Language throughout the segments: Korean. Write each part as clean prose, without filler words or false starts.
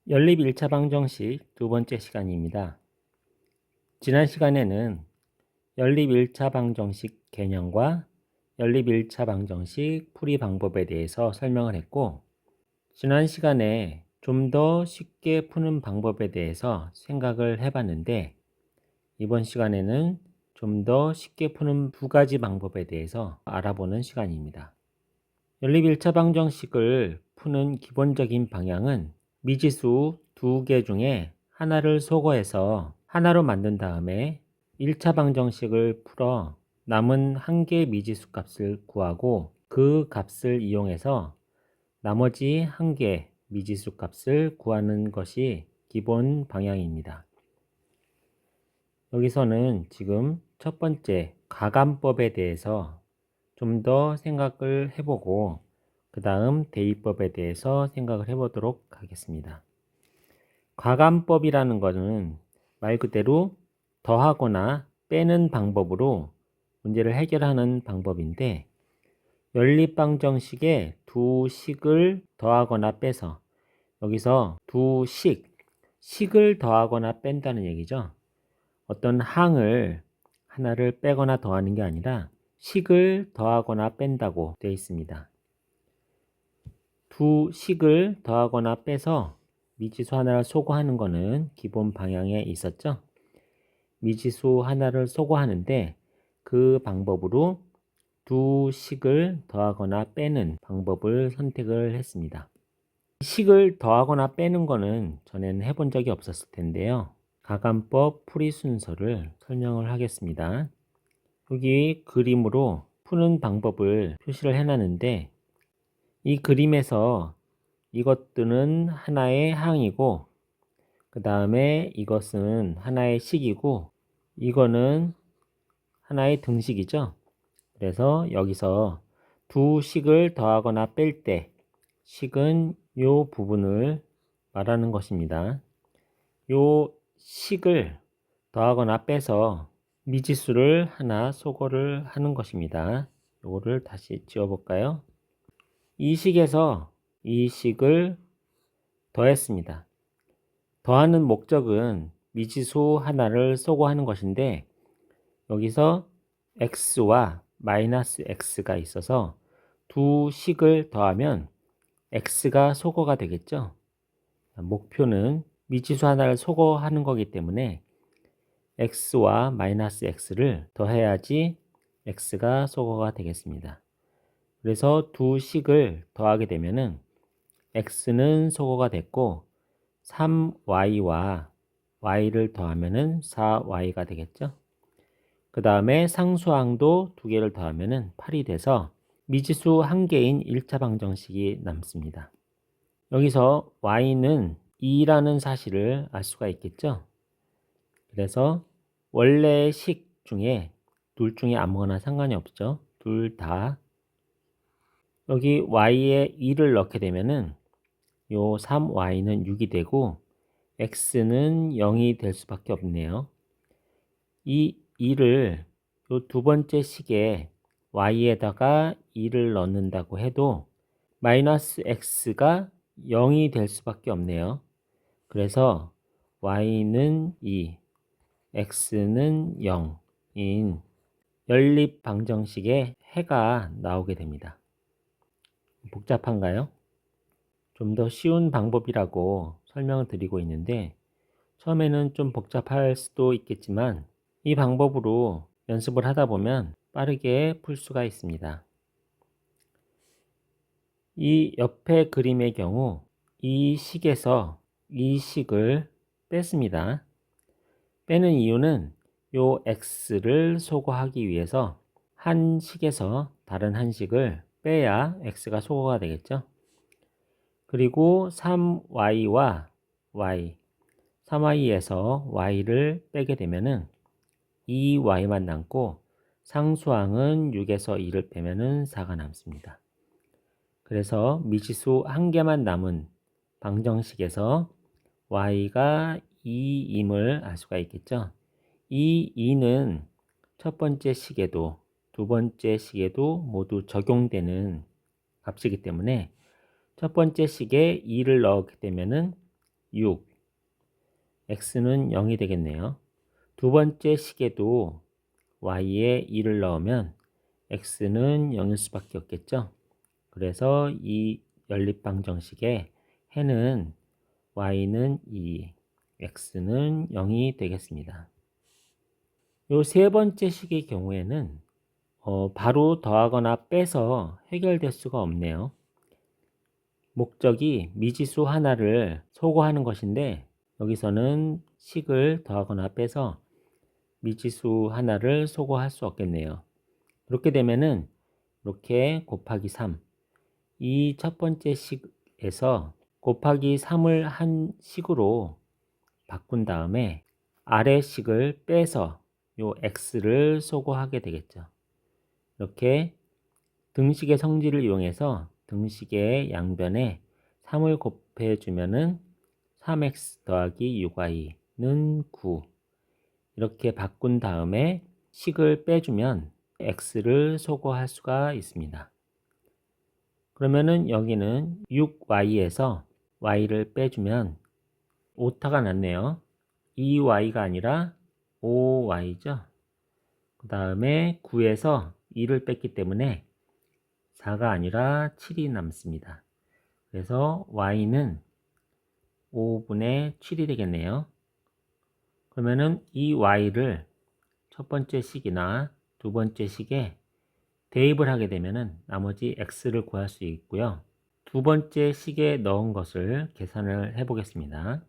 연립 1차 방정식 두 번째 시간입니다. 지난 시간에는 연립 1차 방정식 개념과 연립 1차 방정식 풀이 방법에 대해서 설명을 했고, 지난 시간에 좀 더 쉽게 푸는 방법에 대해서 생각을 해봤는데, 이번 시간에는 좀 더 쉽게 푸는 두 가지 방법에 대해서 알아보는 시간입니다. 연립 1차 방정식을 푸는 기본적인 방향은 미지수 두 개 중에 하나를 소거해서 하나로 만든 다음에 1차 방정식을 풀어 남은 한 개의 미지수 값을 구하고 그 값을 이용해서 나머지 한 개의 미지수 값을 구하는 것이 기본 방향입니다. 여기서는 지금 첫 번째 가감법에 대해서 좀 더 생각을 해보고 그 다음 대입법에 대해서 생각을 해보도록 하겠습니다. 과감법이라는 것은 말 그대로 더하거나 빼는 방법으로 문제를 해결하는 방법인데, 연립방정식에 두 식을 더하거나 빼서, 여기서 두 식을 더하거나 뺀다는 얘기죠. 어떤 항을 하나를 빼거나 더하는 게 아니라 식을 더하거나 뺀다고 되어 있습니다. 두 식을 더하거나 빼서 미지수 하나를 소거하는 것은 기본 방향에 있었죠. 미지수 하나를 소거하는데 그 방법으로 두 식을 더하거나 빼는 방법을 선택을 했습니다. 식을 더하거나 빼는 거는 전에는 해본 적이 없었을 텐데요. 가감법 풀이 순서를 설명을 하겠습니다. 여기 그림으로 푸는 방법을 표시를 해놨는데, 이 그림에서 이것들은 하나의 항이고 그 다음에 이것은 하나의 식이고 이거는 하나의 등식이죠. 그래서 여기서 두 식을 더하거나 뺄 때 식은 이 부분을 말하는 것입니다. 이 식을 더하거나 빼서 미지수를 하나 소거를 하는 것입니다. 이거를 다시 지워볼까요? 이 식에서 이 식을 더했습니다. 더하는 목적은 미지수 하나를 소거하는 것인데, 여기서 x와 마이너스 x가 있어서 두 식을 더하면 x가 소거가 되겠죠. 목표는 미지수 하나를 소거하는 거기 때문에 x와 마이너스 x를 더해야지 x가 소거가 되겠습니다. 그래서 두 식을 더하게 되면은 x는 소거가 됐고 3y와 y를 더하면은 4y가 되겠죠. 그 다음에 상수항도 두 개를 더하면은 8이 돼서 미지수 한 개인 1차 방정식이 남습니다. 여기서 y는 2라는 사실을 알 수가 있겠죠. 그래서 원래 식 중에 둘 중에 아무거나 상관이 없죠. 둘 다. 여기 y에 2를 넣게 되면은 요 3y는 6이 되고 x는 0이 될 수밖에 없네요. 이 2를 요 두 번째 식에 y에다가 2를 넣는다고 해도 마이너스 x가 0이 될 수밖에 없네요. 그래서 y는 2, x는 0인 연립 방정식의 해가 나오게 됩니다. 복잡한가요? 좀 더 쉬운 방법이라고 설명을 드리고 있는데, 처음에는 좀 복잡할 수도 있겠지만 이 방법으로 연습을 하다 보면 빠르게 풀 수가 있습니다. 이 옆에 그림의 경우 이 식에서 이 식을 뺐습니다. 빼는 이유는 요 x를 소거하기 위해서 한 식에서 다른 한 식을 빼야 x가 소거가 되겠죠. 그리고 3y와 y, 3y에서 y를 빼게 되면은 2y만 남고 상수항은 6에서 2를 빼면은 4가 남습니다. 그래서 미지수 한 개만 남은 방정식에서 y가 2임을 알 수가 있겠죠. 이 2는 첫 번째 식에도 두 번째 식에도 모두 적용되는 값이기 때문에 첫 번째 식에 2를 넣게 되면은 6, x는 0이 되겠네요. 두 번째 식에도 y에 2를 넣으면 x는 0일 수밖에 없겠죠. 그래서 이 연립방정식의 해는 y는 2, x는 0이 되겠습니다. 요 세 번째 식의 경우에는 바로 더하거나 빼서 해결될 수가 없네요. 목적이 미지수 하나를 소거하는 것인데 여기서는 식을 더하거나 빼서 미지수 하나를 소거할 수 없겠네요. 그렇게 되면은 이렇게 곱하기 3, 이 첫 번째 식에서 곱하기 3을 한 식으로 바꾼 다음에 아래 식을 빼서 요 x를 소거하게 되겠죠. 이렇게 등식의 성질을 이용해서 등식의 양변에 3을 곱해 주면은 3x 더하기 6y는 9, 이렇게 바꾼 다음에 식을 빼주면 x를 소거할 수가 있습니다. 그러면은 여기는 6y에서 y를 빼주면 오타가 났네요. 2y가 아니라 5y죠. 그 다음에 9에서 2를 뺐기 때문에 4가 아니라 7이 남습니다. 그래서 y는 5분의 7이 되겠네요. 그러면은 이 y를 첫 번째 식이나 두 번째 식에 대입을 하게 되면은 나머지 x를 구할 수 있고요. 두 번째 식에 넣은 것을 계산을 해 보겠습니다.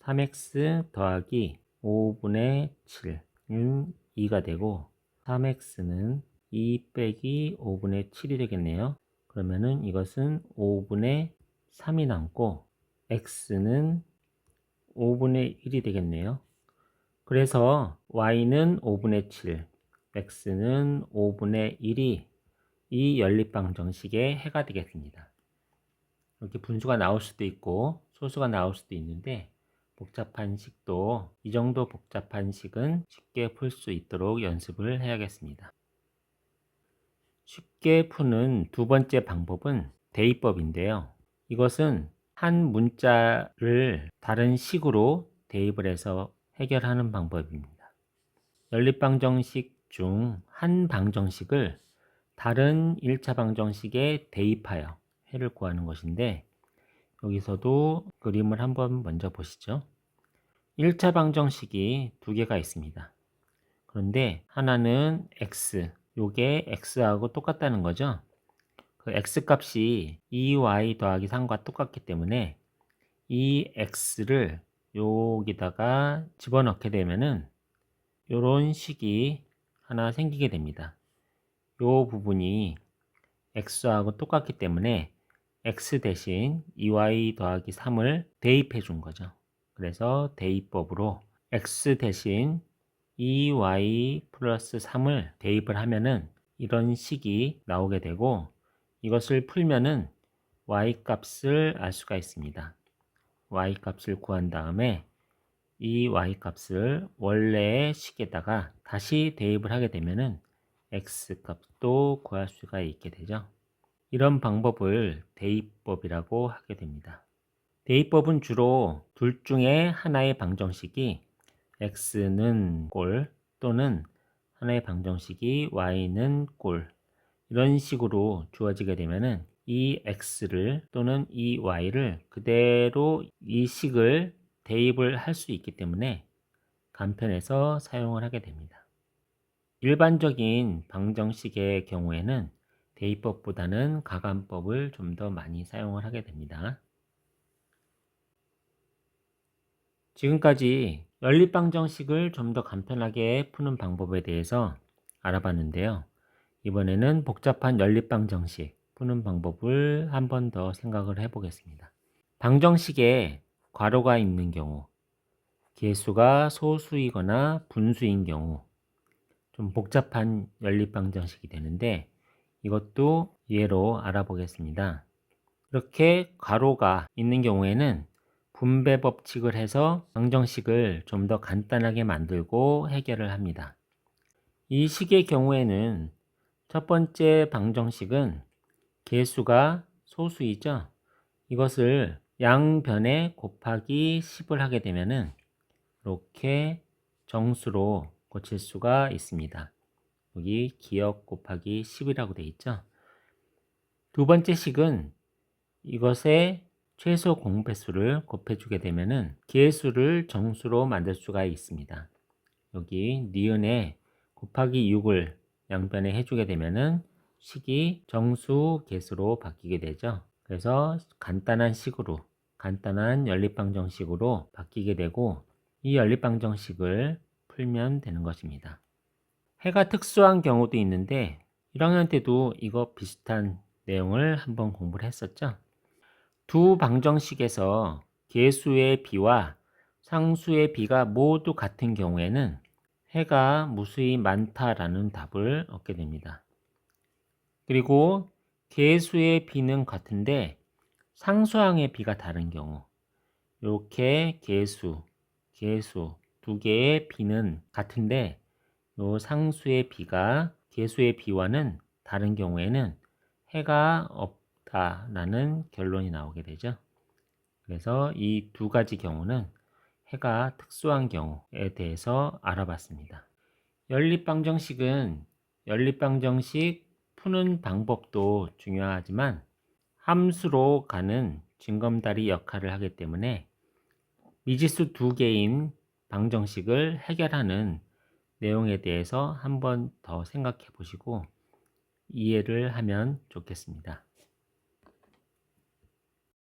3x 더하기 5분의 7은 2가 되고 3x는 2 빼기 5분의 7이 되겠네요. 그러면은 이것은 5분의 3이 남고 x는 5분의 1이 되겠네요. 그래서 y는 5분의 7, x는 5분의 1이 이 연립방정식의 해가 되겠습니다. 이렇게 분수가 나올 수도 있고 소수가 나올 수도 있는데 복잡한 식도 이 정도 복잡한 식은 쉽게 풀 수 있도록 연습을 해야겠습니다. 쉽게 푸는 두 번째 방법은 대입법인데요. 이것은 한 문자를 다른 식으로 대입을 해서 해결하는 방법입니다. 연립방정식 중 한 방정식을 다른 1차 방정식에 대입하여 해를 구하는 것인데 여기서도 그림을 한번 먼저 보시죠. 1차 방정식이 두 개가 있습니다. 그런데 하나는 x, 요게 x하고 똑같다는 거죠. 그 x 값이 2y 더하기 3과 똑같기 때문에 이 x를 여기다가 집어넣게 되면은 요런 식이 하나 생기게 됩니다. 요 부분이 x하고 똑같기 때문에 x 대신 2y 더하기 3을 대입해 준 거죠. 그래서 대입법으로 x 대신 2y 플러스 3을 대입을 하면은 이런 식이 나오게 되고 이것을 풀면은 y 값을 알 수가 있습니다. y 값을 구한 다음에 이 y 값을 원래의 식에다가 다시 대입을 하게 되면은 x 값도 구할 수가 있게 되죠. 이런 방법을 대입법이라고 하게 됩니다. 대입법은 주로 둘 중에 하나의 방정식이 x는 꼴 또는 하나의 방정식이 y는 꼴 이런 식으로 주어지게 되면은 이 x를 또는 이 y를 그대로 이 식을 대입을 할 수 있기 때문에 간편해서 사용을 하게 됩니다. 일반적인 방정식의 경우에는 대입법보다는 가감법을 좀 더 많이 사용을 하게 됩니다. 지금까지 연립방정식을 좀 더 간편하게 푸는 방법에 대해서 알아봤는데요. 이번에는 복잡한 연립방정식 푸는 방법을 한 번 더 생각을 해보겠습니다. 방정식에 괄호가 있는 경우, 개수가 소수이거나 분수인 경우 좀 복잡한 연립방정식이 되는데 이것도 예로 알아보겠습니다. 이렇게 괄호가 있는 경우에는 분배 법칙을 해서 방정식을 좀 더 간단하게 만들고 해결을 합니다. 이 식의 경우에는 첫 번째 방정식은 개수가 소수이죠. 이것을 양변에 곱하기 10을 하게 되면은 이렇게 정수로 고칠 수가 있습니다. 여기 기억 곱하기 10이라고 되어 있죠. 두 번째 식은 이것의 최소 공배수를 곱해주게 되면은 계수를 정수로 만들 수가 있습니다. 여기 니은에 곱하기 6을 양변에 해주게 되면은 식이 정수 계수로 바뀌게 되죠. 그래서 간단한 식으로, 간단한 연립방정식으로 바뀌게 되고, 이 연립방정식을 풀면 되는 것입니다. 해가 특수한 경우도 있는데 1학년 때도 이거 비슷한 내용을 한번 공부를 했었죠. 두 방정식에서 계수의 비와 상수의 비가 모두 같은 경우에는 해가 무수히 많다라는 답을 얻게 됩니다. 그리고 계수의 비는 같은데 상수항의 비가 다른 경우, 이렇게 계수 두 개의 비는 같은데 요 상수의 비가 계수의 비와는 다른 경우에는 해가 없다라는 결론이 나오게 되죠. 그래서 이 두 가지 경우는 해가 특수한 경우에 대해서 알아봤습니다. 연립방정식은 연립방정식 푸는 방법도 중요하지만 함수로 가는 징검다리 역할을 하기 때문에 미지수 두 개인 방정식을 해결하는 내용에 대해서 한번 더 생각해 보시고 이해를 하면 좋겠습니다.